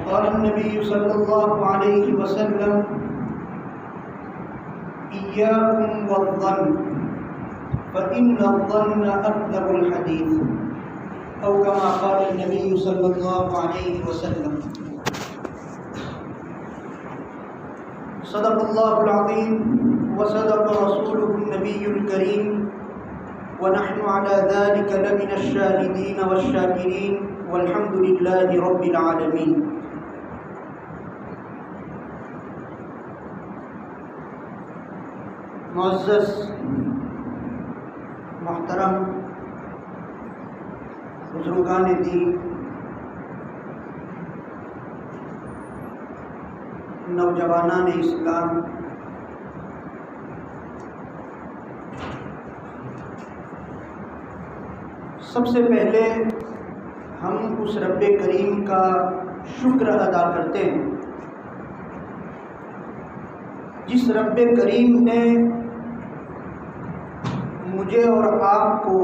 قال النبي صلى الله عليه وسلم إياكم والظن فإن الظن أكذب الحديث أو كما قال النبي صلى الله عليه وسلم. صدق الله العظيم وصدق رسوله النبي الكريم ونحن على ذلك لمن الشاهدين والشاكرين والحمد لله رب العالمين. معزز محترم بزرگان دین، نوجوانان اسلام، سب سے پہلے ہم اس رب کریم کا شکر ادا کرتے ہیں جس رب کریم نے مجھے اور آپ کو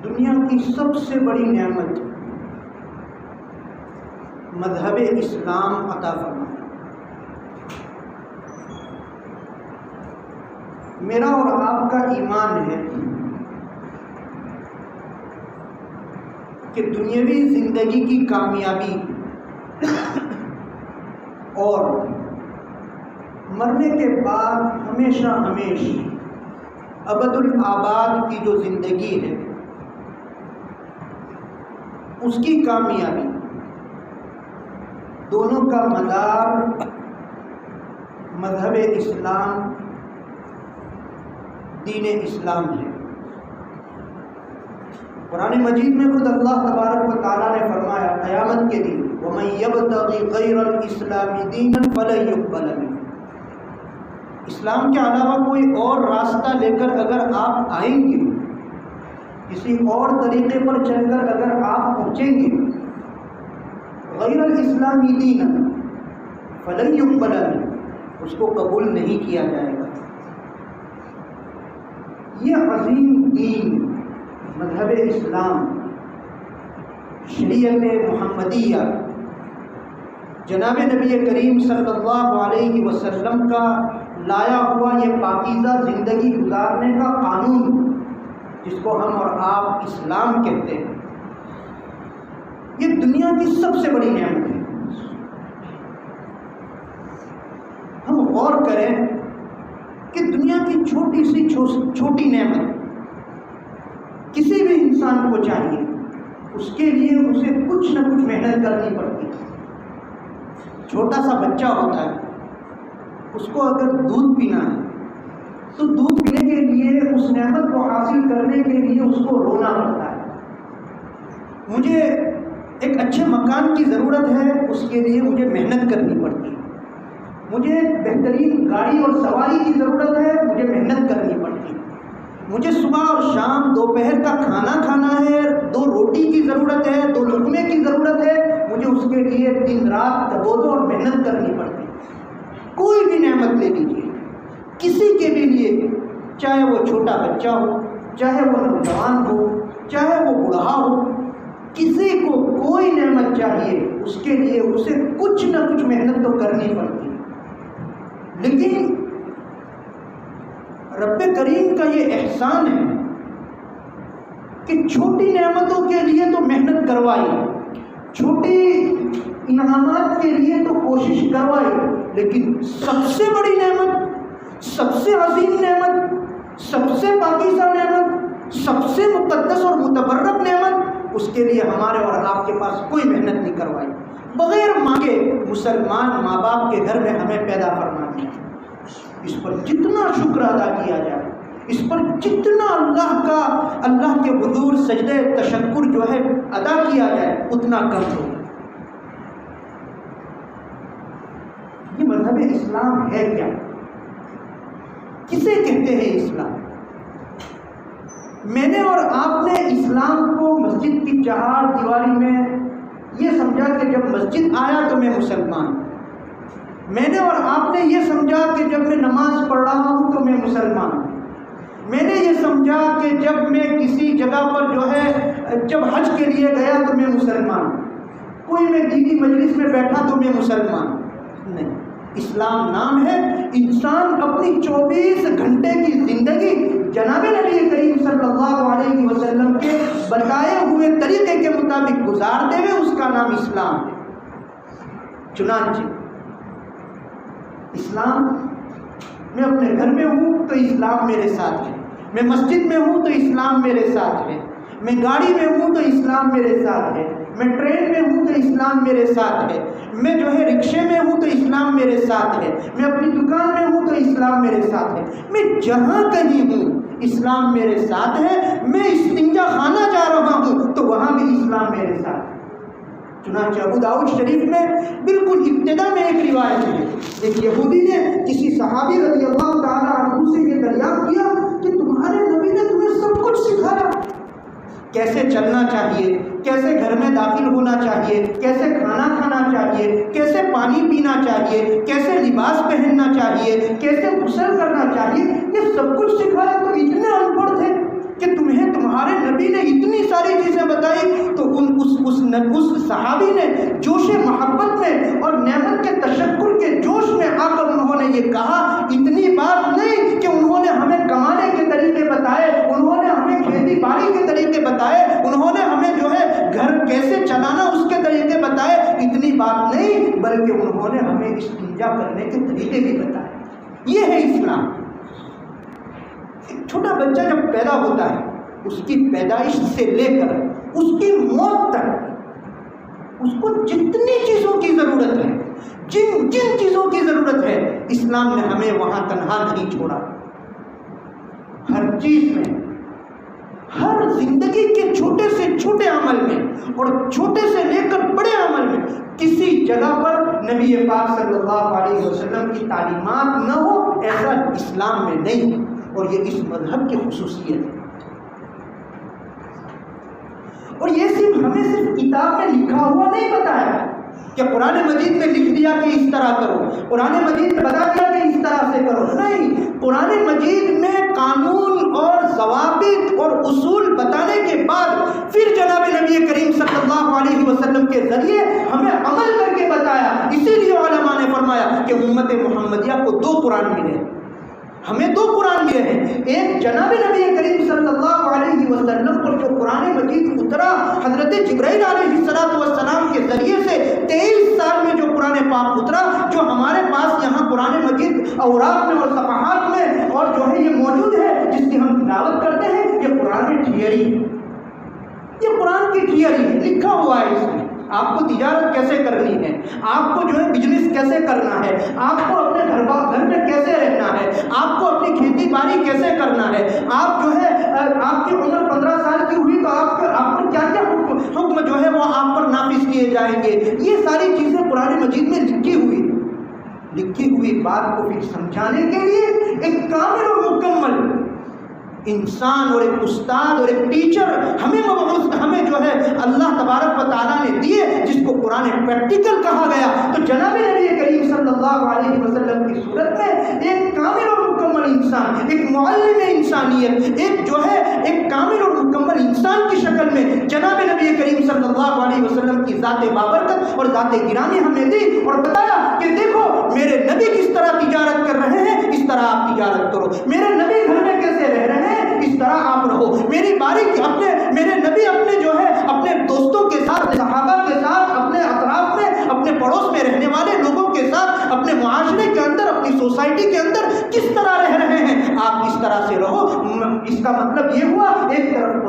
دنیا کی سب سے بڑی نعمت مذہب اسلام عطا فرمایا. میرا اور آپ کا ایمان ہے کہ دنیاوی زندگی کی کامیابی اور مرنے کے بعد ہمیشہ ابد الآباد کی جو زندگی ہے اس کی کامیابی، دونوں کا مدار مذہب اسلام، دین اسلام ہے. قرآن مجید میں خود اللہ تبارک و تعالیٰ نے فرمایا قیامت کے دن وَمَن يَبْتَغِ غَيْرَ الْإِسْلَامِ دِينًا فَلَن يُقْبَلَ مِنْهُ. اسلام کے علاوہ کوئی اور راستہ لے کر اگر آپ آئیں گے، کسی اور طریقے پر چل کر اگر آپ پہنچیں گے، غیر الاسلام دین فلن یقبل منہ، اس کو قبول نہیں کیا جائے گا. یہ عظیم دین مذہب اسلام، شریعت محمدیہ، جناب نبی کریم صلی اللہ علیہ وسلم کا لایا ہوا یہ پاکیزہ زندگی گزارنے کا قانون جس کو ہم اور آپ اسلام کہتے ہیں، یہ دنیا کی سب سے بڑی نعمت ہے. ہم غور کریں کہ دنیا کی چھوٹی سی چھوٹی نعمت کسی بھی انسان کو چاہیے، اس کے لیے اسے کچھ نہ کچھ محنت کرنی پڑتی ہے. چھوٹا سا بچہ ہوتا ہے، اس کو اگر دودھ پینا ہے تو دودھ پینے کے لیے اس نعمت کو حاصل کرنے کے لیے اس کو رونا پڑتا ہے. مجھے ایک اچھے مکان کی ضرورت ہے، اس کے لیے مجھے محنت کرنی پڑتی ہے. مجھے بہترین گاڑی اور سواری کی ضرورت ہے، مجھے محنت کرنی پڑتی ہے. مجھے صبح اور شام دوپہر کا کھانا کھانا ہے، 2 روٹی کی ضرورت ہے، 2 لقمے کی ضرورت ہے، مجھے اس کے لیے دن رات دبودو اور محنت کرنی پڑتی ہے. کوئی بھی نعمت لے لیجیے، کسی کے بھی لیے، چاہے وہ چھوٹا بچہ ہو، چاہے وہ نوجوان ہو، چاہے وہ بوڑھا ہو، کسی کو کوئی نعمت چاہیے، اس کے لیے اسے کچھ نہ کچھ محنت تو کرنی پڑتی ہے. لیکن رب کریم کا یہ احسان ہے کہ چھوٹی نعمتوں کے لیے تو محنت کروائی، چھوٹی انعامات کے لیے تو کوشش کروائی، لیکن سب سے بڑی نعمت، سب سے عظیم نعمت، سب سے پاکیزہ نعمت، سب سے مقدس اور متبرک نعمت، اس کے لیے ہمارے اور آپ کے پاس کوئی محنت نہیں کروائی. بغیر مانگے مسلمان ماں باپ کے گھر میں ہمیں پیدا فرما دیا. اس پر جتنا شکر ادا کیا جائے، اس پر جتنا اللہ کے حضور سجدہ تشکر جو ہے ادا کیا جائے اتنا کم ہو. یہ مذہب اسلام ہے کیا؟ کسے کہتے ہیں اسلام؟ میں نے اور آپ نے اسلام کو مسجد کی چہار دیواری میں یہ سمجھا کہ جب مسجد آیا تو میں مسلمان ہوں. میں نے اور آپ نے یہ سمجھا کہ جب میں نماز پڑھ رہا ہوں تو میں مسلمان ہوں. میں نے یہ سمجھا کہ جب میں کسی جگہ پر جو ہے جب حج کے لیے گیا تو میں مسلمان، کوئی میں دینی مجلس میں بیٹھا تو میں مسلمان نہیں۔ اسلام نام ہے انسان اپنی 24 گھنٹے کی زندگی جناب نبی کریم صلی اللہ علیہ وسلم کے بتائے ہوئے طریقے کے مطابق گزارتے ہوئے، اس کا نام اسلام ہے۔ چنانچہ اسلام، میں اپنے گھر میں ہوں تو اسلام میرے ساتھ ہے، میں مسجد میں ہوں تو اسلام میرے ساتھ ہے، میں گاڑی میں ہوں تو اسلام میرے ساتھ ہے، میں ٹرین میں ہوں تو اسلام میرے ساتھ ہے، میں جو ہے رکشے میں ہوں تو اسلام میرے ساتھ ہے، میں اپنی دکان میں ہوں تو اسلام میرے ساتھ ہے، میں جہاں کہیں ہوں اسلام میرے ساتھ ہے، میں استنجا خانہ جا رہا ہوں تو وہاں بھی اسلام میرے ساتھ ہے۔ چنانچہ ابو داؤد شریف میں بالکل ابتدا میں ایک روایت ہے، ایک یہودی نے کسی صحابی رضی اللہ تعالیٰ عنہ سے یہ دریافت کیا کہ تمہارے نبی نے تمہیں سب کچھ سکھایا، کیسے چلنا چاہیے، کیسے گھر میں داخل ہونا چاہیے، کیسے کھانا کھانا چاہیے، کیسے پانی پینا چاہیے، کیسے لباس پہننا چاہیے، کیسے غسل کرنا چاہیے، یہ سب کچھ سکھایا، تو اتنے ان پڑھ تھے کہ تمہیں تمہارے نبی نے اتنی ساری چیزیں بتائی؟ تو اس صحابی نے جوش محبت میں اور نعمت کے تشکر کے جوش میں آ کر انہوں نے یہ کہا، اتنی بات نہیں کہ انہوں نے ہمیں کمانے کے طریقے بتائے، انہوں نے ہمیں کھیتی باڑی کے طریقے بتائے، انہوں نے ہمیں جو ہے گھر کیسے چلانا اس کے طریقے بتائے، اتنی بات نہیں، بلکہ انہوں نے ہمیں استنجا کرنے کے طریقے بھی بتائے۔ یہ ہے اسلام۔ چھوٹا بچہ جب پیدا ہوتا ہے، اس کی پیدائش سے لے کر اس کی موت تک اس کو جتنی چیزوں کی ضرورت ہے، جن چیزوں کی ضرورت ہے، اسلام نے ہمیں وہاں تنہا نہیں چھوڑا۔ ہر چیز میں، ہر زندگی کے چھوٹے سے چھوٹے عمل میں اور چھوٹے سے لے کر بڑے عمل میں کسی جگہ پر نبی پاک صلی اللہ علیہ وسلم کی تعلیمات نہ ہو، ایسا اسلام میں نہیں ہے، اور یہ اس مذہب کی خصوصیت ہے۔ اور یہ ہمیں صرف کتاب میں لکھا ہوا نہیں بتایا کہ قرآن مجید میں لکھ دیا کہ اس طرح کرو، قرآن مجید میں بتا دیا کہ اس طرح سے کرو، نہیں، قرآن مجید میں قانون اور ضوابط اور اصول بتانے کے بعد پھر جناب نبی کریم صلی اللہ علیہ وسلم کے ذریعے ہمیں عمل کر کے بتایا۔ اسی لیے علماء نے فرمایا کہ امت محمدیہ کو 2 قرآن ملے، ہمیں 2 قرآن ملے ہیں، ایک جناب نبی کریم صلی اللہ علیہ وسلم پر جو قرآن مجید اترا حضرت جبرائیل علیہ السلام کے ذریعے سے 23 سال میں جو قرآن پاک اترا، جو ہمارے پاس یہاں قرآن مجید اوراق میں اور صفحات میں اور جو ہے یہ موجود ہے، جس کی ہم تلاوت کرتے ہیں، یہ قرآن تھیوری ہے، یہ قرآن کی تھیوری ہے، لکھا ہوا ہے اس میں آپ کو تجارت کیسے کرنی ہے، آپ کو جو ہے بزنس کیسے کرنا ہے، آپ کو اپنے گھر میں کیسے رہنا ہے، آپ کو اپنی کھیتی باڑی کیسے کرنا ہے، آپ جو ہے آپ کی عمر 15 سال کی ہوئی تو آپ پر کیا کیا حکم جو ہے وہ آپ پر نافذ کیے جائیں گے، یہ ساری چیزیں قرآن مجید میں لکھی ہوئی بات کو پھر سمجھانے کے لیے ایک کامل اور مکمل انسان اور ایک استاد اور ایک ٹیچر ہمیں جو ہے اللہ تبارک و تعالیٰ نے دیے، جس کو قرآن پریکٹیکل کہا گیا۔ تو جناب نبی کریم صلی اللہ علیہ وسلم کی صورت میں ایک کامل اور مکمل انسان، ایک معلم انسانیت، ایک جو ہے ایک کامل اور مکمل انسان کی شکل میں جناب نبی کریم صلی اللہ علیہ وسلم کی ذات بابرکت اور ذات گرامی ہمیں دی اور بتایا کہ دیکھو میرے نبی کس طرح تجارت کر رہے ہیں، اس طرح آپ تجارت کرو، میرے نبی گھر میں کیسے رہ رہے ہیں، اس طرح آپ رہو، میری باری میرے نبی اپنے جو ہے اپنے دوستوں کے ساتھ، صحابہ کے ساتھ، اپنے اطراف میں، اپنے پڑوس میں رہنے والے لوگوں کے ساتھ، اپنے معاشرے کے اندر، اپنی سوسائٹی کے اندر کس طرح رہ رہے ہیں، آپ اس طرح سے رہو۔ اس کا مطلب یہ ہوا ایک طرف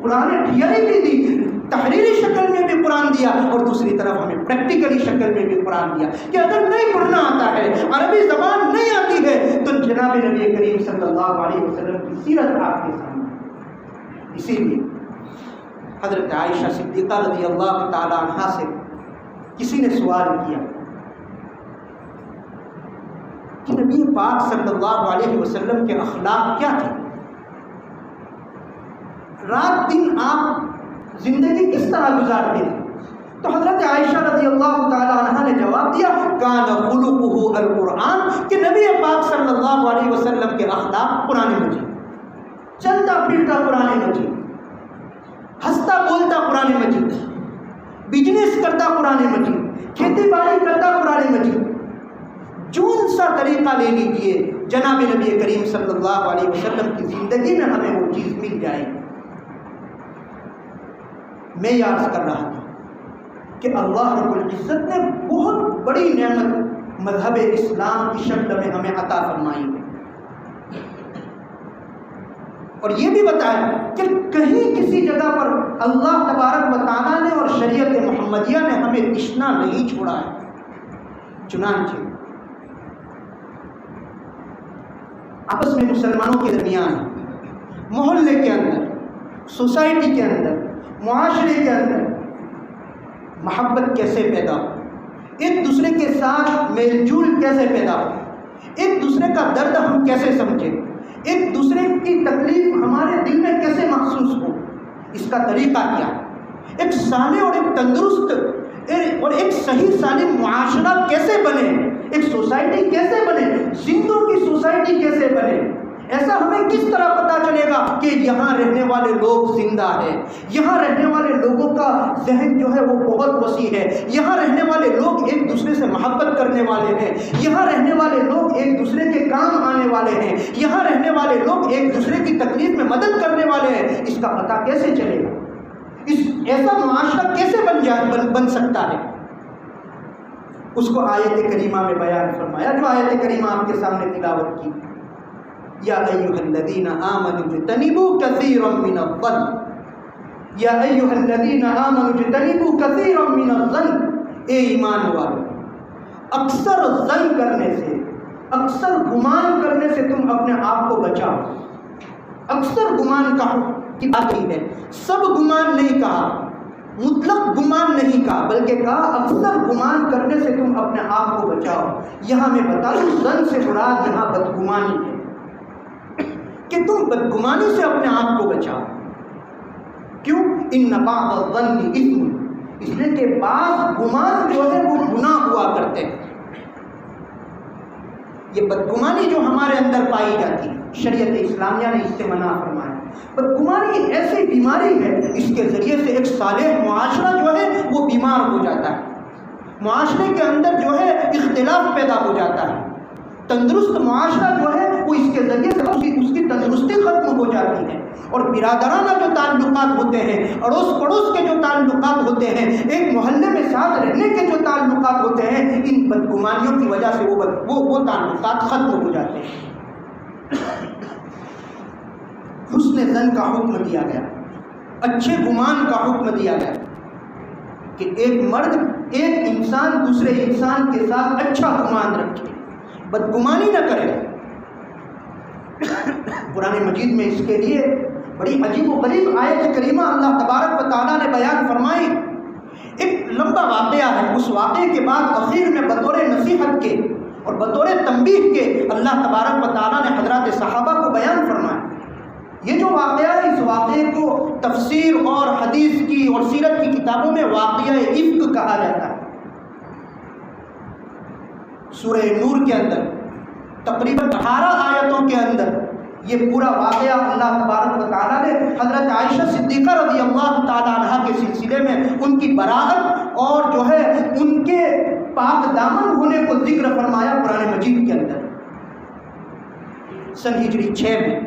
قرآن تھیوری بھی دی، تحریری شکل میں بھی قرآن دیا، اور دوسری طرف ہمیں پریکٹیکلی شکل میں بھی قرآن دیا کہ اگر نہیں پڑھنا آتا ہے، عربی زبان نہیں آتی ہے، تو جناب نبی کریم صلی اللہ علیہ وسلم کی سیرت آپ کے سامنے۔ اسی لیے حضرت عائشہ صدیقہ رضی اللہ تعالی عنہا سے کسی نے سوال کیا کہ نبی پاک صلی اللہ علیہ وسلم کے اخلاق کیا تھے، رات دن آپ زندگی کس طرح گزارتے تھے؟ تو حضرت عائشہ رضی اللہ تعالی عنہا نے جواب دیا، کان خلقہ القرآن، کہ نبی پاک صلی اللہ علیہ وسلم کے اخلاق قرآن مجید، چلتا پھرتا قرآن مجید، ہنستا بولتا قرآن مجید، بزنس کرتا قرآن مجید، کھیتی باڑی کرتا قرآن مجید، جون سا طریقہ لے لیجیے، جناب نبی کریم صلی اللہ علیہ وسلم کی زندگی میں ہمیں وہ چیز مل جائے گی۔ میں یہ عرض کر رہا تھا کہ اللہ رب العزت نے بہت بڑی نعمت مذہب اسلام کی شکل میں ہمیں عطا فرمائی ہے، اور یہ بھی بتایا کہ کہیں کسی جگہ پر اللہ تبارک و تعالیٰ نے اور شریعت محمدیہ نے ہمیں تشنا نہیں چھوڑا ہے۔ چنانچہ آپس میں مسلمانوں کے درمیان، محلے کے اندر، سوسائٹی کے اندر، معاشرے کے اندر محبت کیسے پیدا ہو، ایک دوسرے کے ساتھ میل جول کیسے پیدا ہو، ایک دوسرے کا درد ہم کیسے سمجھیں، ایک دوسرے کی تکلیف ہمارے دل میں کیسے محسوس ہو، اس کا طریقہ کیا، ایک صالح اور ایک تندرست اور ایک صحیح سالم معاشرہ کیسے بنے، ایک سوسائٹی کیسے بنے، زندوں کی سوسائٹی کیسے بنے، ایسا ہمیں کس طرح پتا چلے گا کہ یہاں رہنے والے لوگ زندہ ہیں، یہاں رہنے والے لوگوں کا ذہن جو ہے وہ بہت وسیع ہے، یہاں رہنے والے لوگ ایک دوسرے سے محبت کرنے والے ہیں، یہاں رہنے والے لوگ ایک دوسرے کے کام آنے والے ہیں، یہاں رہنے والے لوگ ایک دوسرے کی تکلیف میں مدد کرنے والے ہیں، اس کا پتہ کیسے چلے گا، ایسا معاشرہ کیسے بن سکتا ہے؟ اس کو آیت کریمہ میں بیان فرمایا، جو آیت کریمہ آپ کے سامنے تلاوت کی، یا ایھا الذین آمنوا اجتنبوا کثیرا من الظن، یا ایھا الذین آمنوا اجتنبوا کثیرا من الظن، اے ایمان والو اکثر ظن کرنے سے، اکثر گمان کرنے سے تم اپنے آپ کو بچاؤ۔ اکثر گمان کی بات ہی ہے، سب گمان نہیں کہا، مطلق گمان نہیں کہا، بلکہ کہا اکثر گمان کرنے سے تم اپنے آپ کو بچاؤ۔ یہاں میں بتا دوں ظن سے مراد یہاں بدگمانی ہے، کہ تم بدگمانی سے اپنے آپ کو بچاؤ۔ کیوں؟ ان بعض الظن اثم، اس لیے کہ بعض گمان جو ہے وہ گناہ ہوا کرتے ہیں۔ یہ بدگمانی جو ہمارے اندر پائی جاتی ہے، شریعت اسلامیہ نے اس سے منع فرمایا۔ بدگمانی ایسی بیماری ہے، اس کے ذریعے سے ایک صالح معاشرہ جو ہے وہ بیمار ہو جاتا ہے، معاشرے کے اندر جو ہے اختلاف پیدا ہو جاتا ہے۔ تندرست معاشرہ جو ہے وہ اس کے ذریعے سے اس کی تندرستی ختم ہو جاتی ہے، اور برادرانہ جو تعلقات ہوتے ہیں، اڑوس پڑوس کے جو تعلقات ہوتے ہیں، ایک محلے میں ساتھ رہنے کے جو تعلقات ہوتے ہیں، ان بدگمانیوں کی وجہ سے وہ تعلقات ختم ہو جاتے ہیں۔ حسن ظن کا حکم دیا گیا، اچھے گمان کا حکم دیا گیا، کہ ایک مرد ایک انسان دوسرے انسان کے ساتھ اچھا گمان رکھے، بدگمانی نہ کرے۔ قرآن مجید میں اس کے لیے بڑی عجیب و غریب آیت کریمہ اللہ تبارک و تعالیٰ نے بیان فرمائی۔ ایک لمبا واقعہ ہے، اس واقعے کے بعد اخیر میں بطور نصیحت کے اور بطور تنبیہ کے اللہ تبارک و تعالیٰ نے حضرات صحابہ کو بیان فرمایا۔ یہ جو واقعہ ہے، اس واقعے کو تفسیر اور حدیث کی اور سیرت کی کتابوں میں واقعہ افک کہا جاتا ہے۔ سورہ نور کے اندر تقریباً 18 آیتوں کے اندر یہ پورا واقعہ اللہ تبارک و تعالیٰ نے حضرت عائشہ صدیقہ رضی اللہ تعالیٰ عنہ کے سلسلے میں ان کی براءت اور جو ہے ان کے پاک دامن ہونے کو ذکر فرمایا قرآن مجید کے اندر۔ سن ہجری 6 میں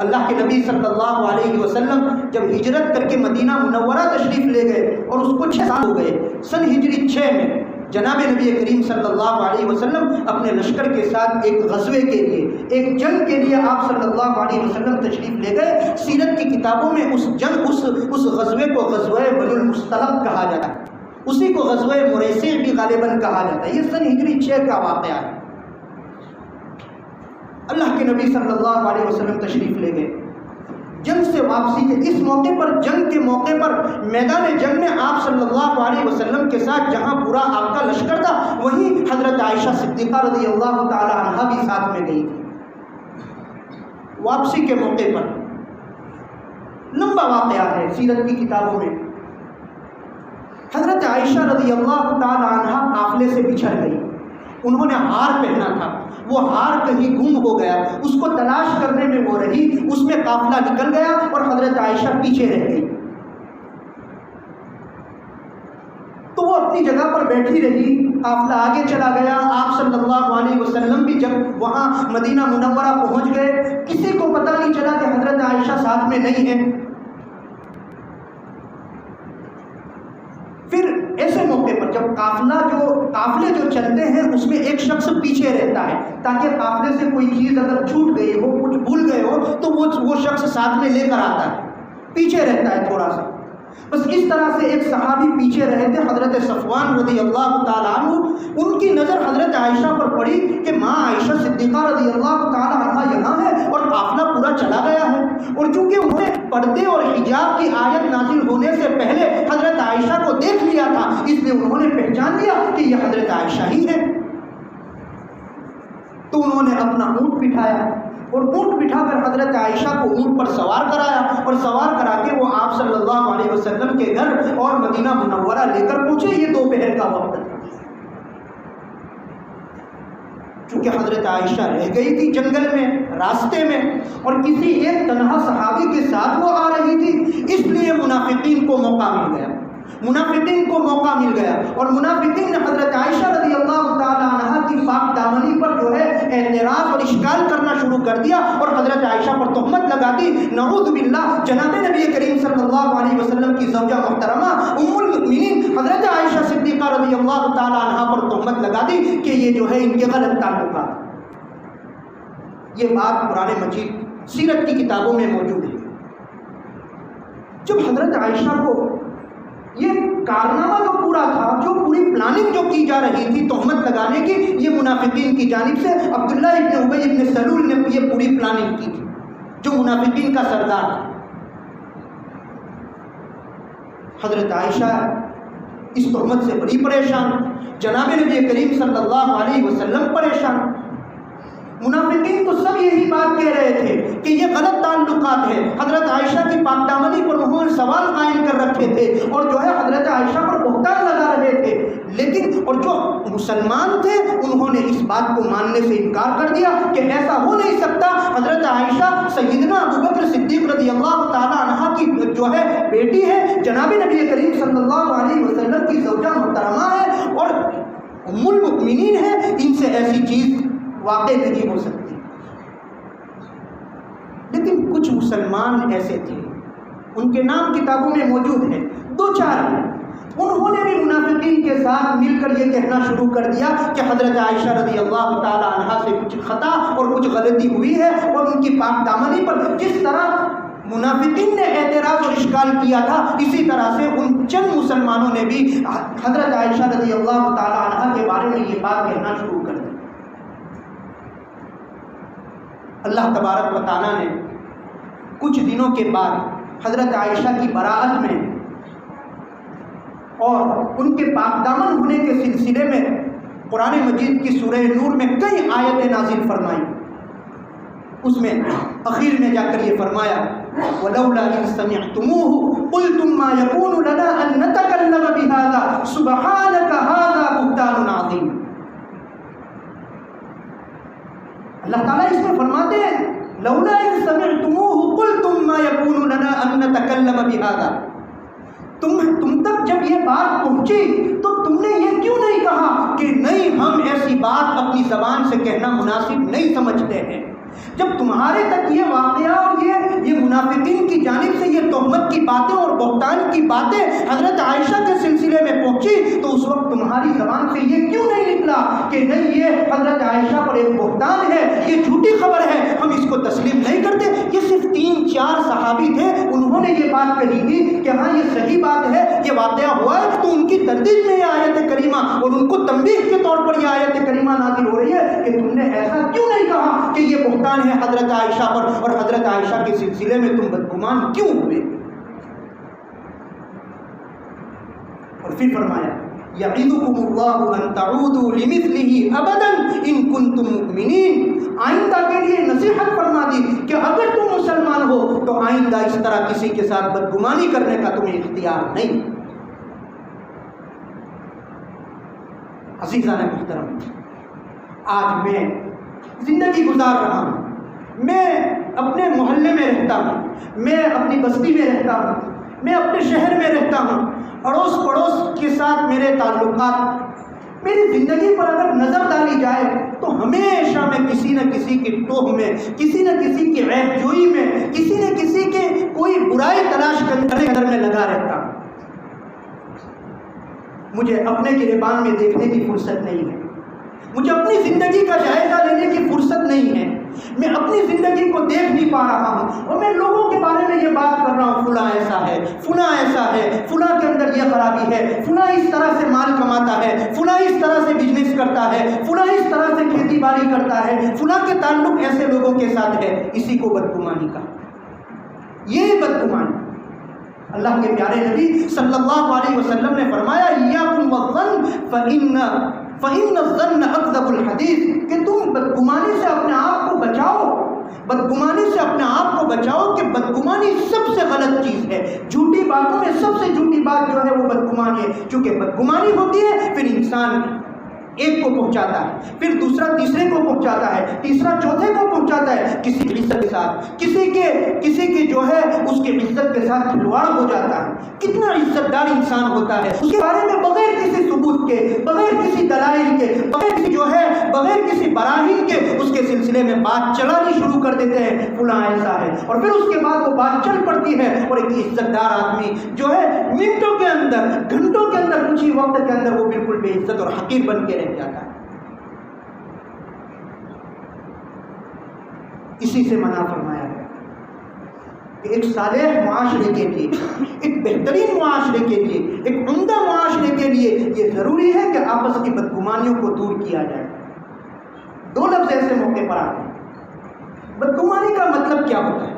اللہ کے نبی صلی اللہ علیہ وسلم جب ہجرت کر کے مدینہ منورہ تشریف لے گئے اور اس کو 6 سال ہو گئے، سن ہجری 6 میں جناب نبی کریم صلی اللہ علیہ وسلم اپنے لشکر کے ساتھ ایک غزوے کے لیے، ایک جنگ کے لیے آپ صلی اللہ علیہ وسلم تشریف لے گئے۔ سیرت کی کتابوں میں اس غزوے کو غزوہ بنو المصطلق کہا جاتا ہے، اسی کو غزوہ مریسی بھی غالباً کہا جاتا ہے۔ یہ سن ہجری 6 کا واقعہ ہے۔ اللہ کے نبی صلی اللہ علیہ وسلم تشریف لے گئے، جنگ سے واپسی کے اس موقع پر، جنگ کے موقع پر میدان جنگ میں آپ صلی اللہ علیہ وسلم کے ساتھ جہاں پورا آپ کا لشکر تھا، وہیں حضرت عائشہ صدیقہ رضی اللہ تعالی عنہا بھی ساتھ میں گئی تھی۔ واپسی کے موقع پر لمبا واقعہ ہے سیرت کی کتابوں میں، حضرت عائشہ رضی اللہ تعالی عنہا قافلے سے بچھڑ گئی۔ انہوں نے ہار پہنا تھا، وہ ہار کہیں گم ہو گیا، اس کو تلاش کرنے میں وہ رہی، اس میں قافلہ نکل گیا اور حضرت عائشہ پیچھے رہ گئی۔ اپنی جگہ پر بیٹھی رہی، قافلہ آگے چلا گیا. آپ صلی اللہ علیہ وسلم بھی جب وہاں مدینہ منورہ پہنچ گئے، کسی کو پتہ نہیں چلا کہ حضرت عائشہ ساتھ میں نہیں ہے. پھر ایسے موقع پر جب قافلے جو چلتے ہیں اس میں ایک شخص پیچھے رہتا ہے تاکہ قافلے سے کوئی چیز اگر چھوٹ گئی ہو، کچھ بھول گئے ہو تو وہ شخص ساتھ میں لے کر آتا ہے، پیچھے رہتا ہے تھوڑا سا. بس اس طرح سے ایک صحابی پیچھے رہے تھے، حضرت صفوان رضی اللہ تعالیٰ عنہ. ان کی نظر حضرت عائشہ پر پڑی کہ ماں عائشہ صدیقہ رضی اللہ تعالیٰ عنہ یہاں ہے اور قافلہ پورا چلا گیا ہے. اور چونکہ انہوں نے پردے اور حجاب کی آیت نازل ہونے سے پہلے حضرت عائشہ کو دیکھ لیا تھا، اس لیے انہوں نے پہچان لیا کہ یہ حضرت عائشہ ہی ہے. تو انہوں نے اپنا اونٹ بٹھایا اور اونٹ بٹھا کر حضرت عائشہ کو اونٹ پر سوار کرایا اور سوار کرا کے وہ آپ صلی اللہ علیہ وسلم کے گھر اور مدینہ منورہ لے کر پہنچے. یہ دوپہر کا وقت تھا. چونکہ حضرت عائشہ رہ گئی تھی جنگل میں، راستے میں، اور کسی ایک تنہا صحابی کے ساتھ وہ آ رہی تھی، اس لیے منافقین کو موقع مل گیا. اور منافقین نے حضرت عائشہ رضی اللہ تعالیٰ عنہ کی پاک دامنی پر جو ہے اعتراض اور اشکال کرنا شروع کر دیا اور حضرت عائشہ پر تہمت لگا دی. نعوذ باللہ. جناب نبی کریم صلی اللہ علیہ وسلم کی زوجہ محترمہ ام المؤمنین حضرت عائشہ صدیقہ رضی اللہ تعالیٰ عنہ پر تہمت لگا دی کہ یہ جو ہے ان کے غلط تعلقات. یہ بات قرآن مجید سیرت کی کتابوں میں موجود ہے. جب حضرت عائشہ کو یہ کارنامہ جو پورا تھا، جو پوری پلاننگ جو کی جا رہی تھی تہمت لگانے کی، یہ منافقین کی جانب سے عبداللہ ابن ابی ابن سلول نے یہ پوری پلاننگ کی تھی، جو منافقین کا سردار تھا. حضرت عائشہ اس تہمت سے بڑی پریشان، جناب نبی کریم صلی اللہ علیہ وسلم پریشان. منافقین تو سب یہی بات کہہ رہے تھے کہ یہ غلط تعلقات ہے. حضرت عائشہ کی پاک دامنی پر انہوں نے سوال قائم کر رکھے تھے اور جو ہے حضرت عائشہ پر بہتان لگا رہے تھے. لیکن اور جو مسلمان تھے انہوں نے اس بات کو ماننے سے انکار کر دیا کہ ایسا ہو نہیں سکتا. حضرت عائشہ سیدنا ابوبکر صدیق رضی اللہ تعالیٰ عنہ کی جو ہے بیٹی ہے، جناب نبی کریم صلی اللہ علیہ وسلم کی زوجہ محترمہ ہے اور ام المؤمنین ہے، ان سے ایسی چیز واقع نہیں ہو سکتی. لیکن کچھ مسلمان ایسے تھے، ان کے نام کتابوں میں موجود ہیں، 2-4 ہیں. انہوں نے بھی منافقین کے ساتھ مل کر یہ کہنا شروع کر دیا کہ حضرت عائشہ رضی اللہ تعالی عنہا سے کچھ خطا اور کچھ غلطی ہوئی ہے اور ان کی پاک دامنی پر جس طرح منافقین نے اعتراض اور اشکال کیا تھا، اسی طرح سے ان چند مسلمانوں نے بھی حضرت عائشہ رضی اللہ تعالی عنہا کے بارے میں یہ بات کہنا شروع کر دی. اللہ تبارک و تعالیٰ نے کچھ دنوں کے بعد حضرت عائشہ کی براءت میں اور ان کے پاک دامن ہونے کے سلسلے میں قرآن مجید کی سورہ نور میں کئی آیتیں نازل فرمائیں. اس میں اخیر میں جا کر یہ فرمایا وَلَوْلَا إِذْ سَمِعْتُمُوهُ قُلْتُمْ مَا يَكُونُ لَنَا أَن نَّتَكَلَّمَ بِهَذَا سُبْحَانَكَ هَذَا بُهْتَانٌ عَظِيمٌ. اللہ تعالیٰ اس میں فرماتے ہیں لولا اذ سمعتموه قلتم ما يكون لنا ان نتكلم بهذا. تم تک جب یہ بات پہنچی تو تم نے یہ کیوں نہیں کہا کہ نہیں، ہم ایسی بات اپنی زبان سے کہنا مناسب نہیں سمجھتے ہیں. جب تمہارے تک یہ واقعہ اور یہ منافقین کی جانب سے یہ تہمت کی باتیں اور بہتان کی باتیں حضرت عائشہ کے سلسلے میں پہنچی تو اس وقت تمہاری زبان سے یہ کیوں نہیں نکلا کہ نہیں، یہ حضرت عائشہ پر ایک بہتان ہے، یہ جھوٹی خبر ہے، ہم اس کو تسلیم نہیں کرتے. یہ صرف 3-4 صحابی تھے، انہوں نے یہ بات کہی تھی کہ ہاں یہ صحیح بات ہے، یہ واقعہ ہوا ہے. تو ان کی تردید میں یہ آیت کریمہ اور ان کو تنبیہ کے طور پر یہ آیت کریمہ نازل ہو رہی ہے کہ تم نے ایسا کیوں نہیں کہا کہ یہ بہتان ہے حضرت عائشہ پر، اور حضرت عائشہ کے سلسلے میں تم بدگمان کیوں ہوئے. اور پھر فرمایا یعظکم اللہ ان تعودوا لمثلہ ابدا ان کنتم مؤمنین. آئندہ کے لیے نصیحت فرما دی کہ اگر تم مسلمان ہو تو آئندہ اس طرح کسی کے ساتھ بدگمانی کرنے کا تمہیں اختیار نہیں. عزیزان محترم، آج میں زندگی گزار رہا ہوں، میں اپنے محلے میں رہتا ہوں، میں اپنی بستی میں رہتا ہوں، میں اپنے شہر میں رہتا ہوں، اڑوس پڑوس کے ساتھ میرے تعلقات، میری زندگی پر اگر نظر ڈالی جائے تو ہمیشہ میں کسی نہ کسی کی ٹوہ میں، کسی نہ کسی کی عیب جوئی میں، کسی نہ کسی کے کوئی برائی تلاش کرنے کے اندر میں لگا رہتا ہوں۔ مجھے اپنے گریبان میں دیکھنے کی فرصت نہیں ہے، مجھے اپنی زندگی کا جائزہ لینے کی فرصت نہیں ہے، میں اپنی زندگی کو دیکھ نہیں پا رہا ہوں، اور میں لوگوں کے بارے میں یہ بات کر رہا ہوں، فلاں ایسا ہے، فلاں ایسا ہے، فلاں کے اندر یہ خرابی ہے، فلاں اس طرح سے مال کماتا ہے، فلاں اس طرح سے بزنس کرتا ہے، فلاں اس طرح سے کھیتی باڑی کرتا ہے، فلاں کے تعلق ایسے لوگوں کے ساتھ ہے۔ اسی کو بدگمانی کا، یہ بدگمانی۔ اللہ کے پیارے نبی صلی اللہ علیہ وسلم نے فرمایا ایاکم والظن فإن الظن اکذب الحدیث، کہ تم بدگمانی سے اپنے آپ کو بچاؤ، بدگمانی سے اپنے آپ کو بچاؤ، کہ بدگمانی سب سے غلط چیز ہے، جھوٹی باتوں میں سب سے جھوٹی بات جو ہے وہ بدگمانی ہے، چونکہ بدگمانی ہوتی ہے پھر انسان ایک کو پہنچاتا ہے، پھر دوسرا تیسرے کو پہنچاتا ہے، تیسرا چوتھے کو پہنچاتا ہے، کسی کی عزت کے ساتھ، کسی کے جو ہے اس کی عزت کے ساتھ کھلواڑ ہو جاتا ہے۔ کتنا عزت دار انسان ہوتا ہے، اس کے بارے میں بغیر کسی ثبوت کے، بغیر کسی دلائل کے، بغیر کسی براہین کے اس کے سلسلے میں بات چلانی شروع کر دیتے ہیں، فلاں ایسا ہے، اور پھر اس کے بعد وہ بات چل پڑتی ہے، اور ایک عزت دار آدمی جو ہے منٹوں کے اندر، گھنٹوں کے اندر، کچھ ہی وقت کے اندر وہ بالکل بے عزت اور حقیر بن کے رہ جاتا ہے۔ اسی سے منع فرمایا ہے کہ ایک صالح معاشرے کے لیے، ایک بہترین معاشرے کے لیے، ایک عمدہ معاشرے کے لیے یہ ضروری ہے کہ آپس کی بدگمانیوں کو دور کیا جائے۔ دو لفظ ایسے موقع پر آتے ہیں۔ بدگمانی کا مطلب کیا ہوتا ہے؟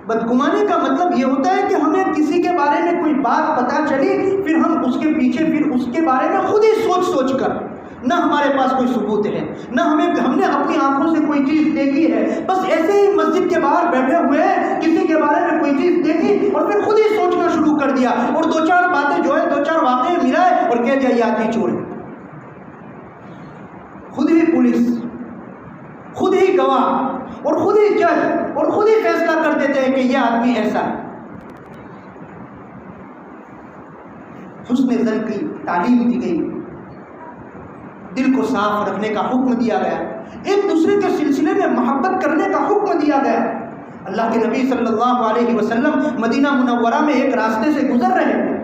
بدگمانی کا مطلب یہ ہوتا ہے کہ ہمیں کسی کے بارے میں کوئی بات پتہ چلی، پھر ہم اس کے پیچھے پھر اس کے بارے میں خود ہی سوچ کر، نہ ہمارے پاس کوئی ثبوت ہے، نہ ہم نے اپنی آنکھوں سے کوئی چیز دیکھی ہے، بس ایسے ہی مسجد کے باہر بیٹھے ہوئے ہیں، کسی کے بارے میں کوئی چیز دیکھی اور پھر خود ہی سوچنا شروع کر دیا، اور دو چار باتیں جو ہے، دو چار واقعے ملائے اور کہہ دیا یہ آدمی چور ہے۔ خود ہی پولیس، خود ہی گواہ، اور خود ہی جج، اور خود ہی فیصلہ کر دیتے ہیں کہ یہ آدمی ایسا ہے۔ حسن ظن کی تعلیم دی گئی، دل کو صاف رکھنے کا حکم دیا گیا، ایک دوسرے کے سلسلے میں محبت کرنے کا حکم دیا گیا۔ اللہ کے نبی صلی اللہ علیہ وسلم مدینہ منورہ میں ایک راستے سے گزر رہے تھے،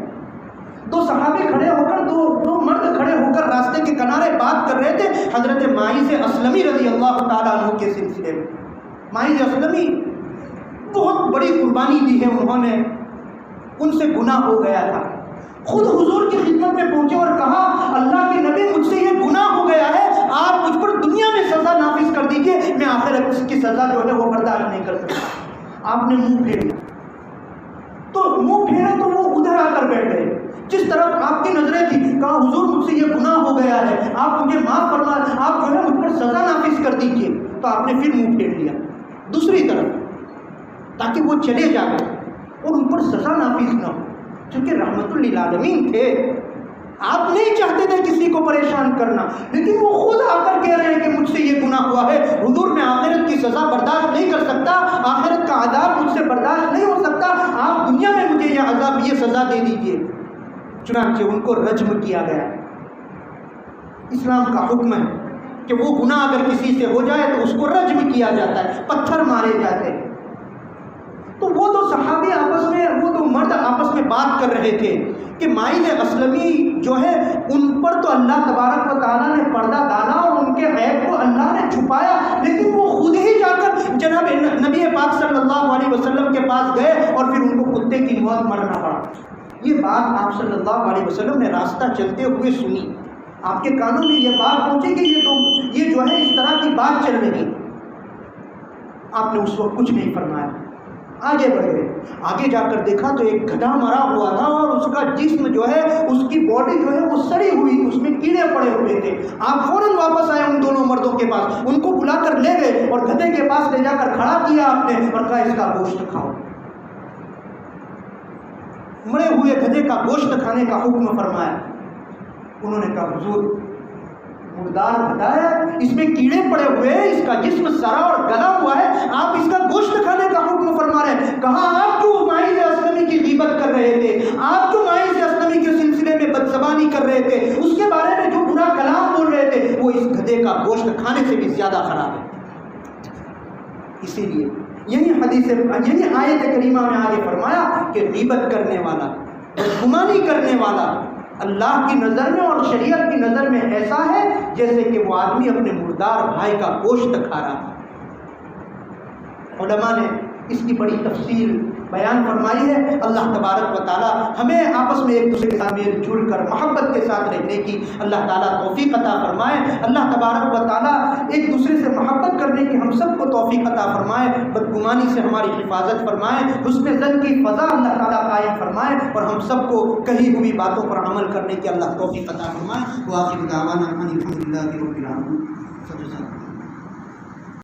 دو صحابی کھڑے ہو کر، دو مرد کھڑے ہو کر راستے کے کنارے بات کر رہے تھے حضرت ماعز اسلمی رضی اللہ تعالیٰ عنہ کے سلسلے میں۔ ماعز اسلمی بہت بڑی قربانی دی ہے انہوں نے، ان سے گناہ ہو گیا تھا، خود حضور کی خدمت میں پہنچے اور کہا اللہ کے نبی مجھ سے یہ گناہ ہو گیا ہے، آپ مجھ پر دنیا میں سزا نافذ کر دیجئے، میں آخرت اس کی سزا جو ہے وہ برداشت نہیں کر سکتا۔ آپ نے منہ پھیرا، تو منہ پھیرا تو وہ ادھر آ کر بیٹھ گئے جس طرف آپ کی نظریں تھی، کہا حضور مجھ سے یہ گناہ ہو گیا ہے، آپ مجھے معاف فرما، آپ جو ہے مجھ پر سزا نافذ کر دیجئے۔ تو آپ نے پھر منہ پھیر لیا دوسری طرف تاکہ وہ چلے جائیں اور ان پر سزا نافذ نہ ہو، کیونکہ رحمت للعالمین تھے، آپ نہیں چاہتے تھے کسی کو پریشان کرنا، لیکن وہ خود آ کر کہہ رہے ہیں کہ مجھ سے یہ گناہ ہوا ہے حضور، میں آخرت کی سزا برداشت نہیں کر سکتا، آخرت کا عذاب مجھ سے برداشت نہیں ہو سکتا، آپ دنیا میں مجھے یہ عذاب، یہ سزا دے دیجئے۔ چنانچہ ان کو رجم کیا گیا۔ اسلام کا حکم ہے کہ وہ گناہ اگر کسی سے ہو جائے تو اس کو رجم کیا جاتا ہے، پتھر مارے جاتے ہیں۔ تو وہ دو صحابی آپس میں، وہ دو مرد آپس میں بات کر رہے تھے کہ ماعز اسلمی جو ہے ان پر تو اللہ تبارک و تعالیٰ نے پردہ ڈالا اور ان کے عیب کو اللہ نے چھپایا، لیکن وہ خود ہی جا کر جناب نبی پاک صلی اللہ علیہ وسلم کے پاس گئے اور پھر ان کو کتے کی موت مرنا پڑا۔ یہ بات آپ صلی اللہ علیہ وسلم نے راستہ چلتے ہوئے سنی، آپ کے کانوں میں یہ بات پہنچی کہ یہ جو ہے اس طرح کی بات چل رہی۔ آپ نے اس وقت کچھ نہیں فرمایا، آگے بڑھے، آگے جا کر دیکھا تو ایک گدھا مرا ہوا تھا اور اس کا جسم جو ہے، اس کی باڈی جو ہے وہ سڑی ہوئی، اس میں کیڑے پڑے ہوئے تھے۔ آپ فوراً واپس آئے ان دونوں مردوں کے پاس، ان کو بلا کر لے گئے اور گدھے کے پاس لے جا کر کھڑا کیا آپ نے اور کہا اس کا گوشت کھاؤ۔ مرے ہوئے گدھے کا گوشت کھانے کا حکم فرمایا۔ انہوں نے کہا حضور مردار گدھا ہے، اس میں کیڑے پڑے ہوئے ہیں، اس کا جسم سڑا اور گلا ہوا ہے، آپ اس کا گوشت کھانے کا حکم فرما رہے ہیں۔ کہا آپ کیوں ماعز اسلمی کی غیبت کر رہے تھے؟ زیادہ خراب ہے۔ اسی لیے یہی آیت کریمہ میں آگے فرمایا کہ غیبت کرنے والا، بدگمانی کرنے والا اللہ کی نظر میں اور شریعت کی نظر میں ایسا ہے جیسے کہ وہ آدمی اپنے مردار بھائی کا گوشت کھا رہا ہے۔ علماء نے اس کی بڑی تفصیل بیان فرمائی ہے۔ اللہ تبارک و تعالی ہمیں آپس میں ایک دوسرے کے ساتھ مل جل کر محبت کے ساتھ رہنے کی اللہ تعالیٰ توفیق عطا فرمائے۔ اللہ تبارک و تعالیٰ ایک دوسرے سے محبت کرنے کی ہم سب کو توفیق عطا فرمائے، بدگمانی سے ہماری حفاظت فرمائے، حسن ظن کی فضا اللہ تعالیٰ قائم فرمائے، اور ہم سب کو کہی ہوئی باتوں پر عمل کرنے کی اللہ توفیق عطا فرمائے۔ وآخر دعوانا الحمد للہ رب العالمین۔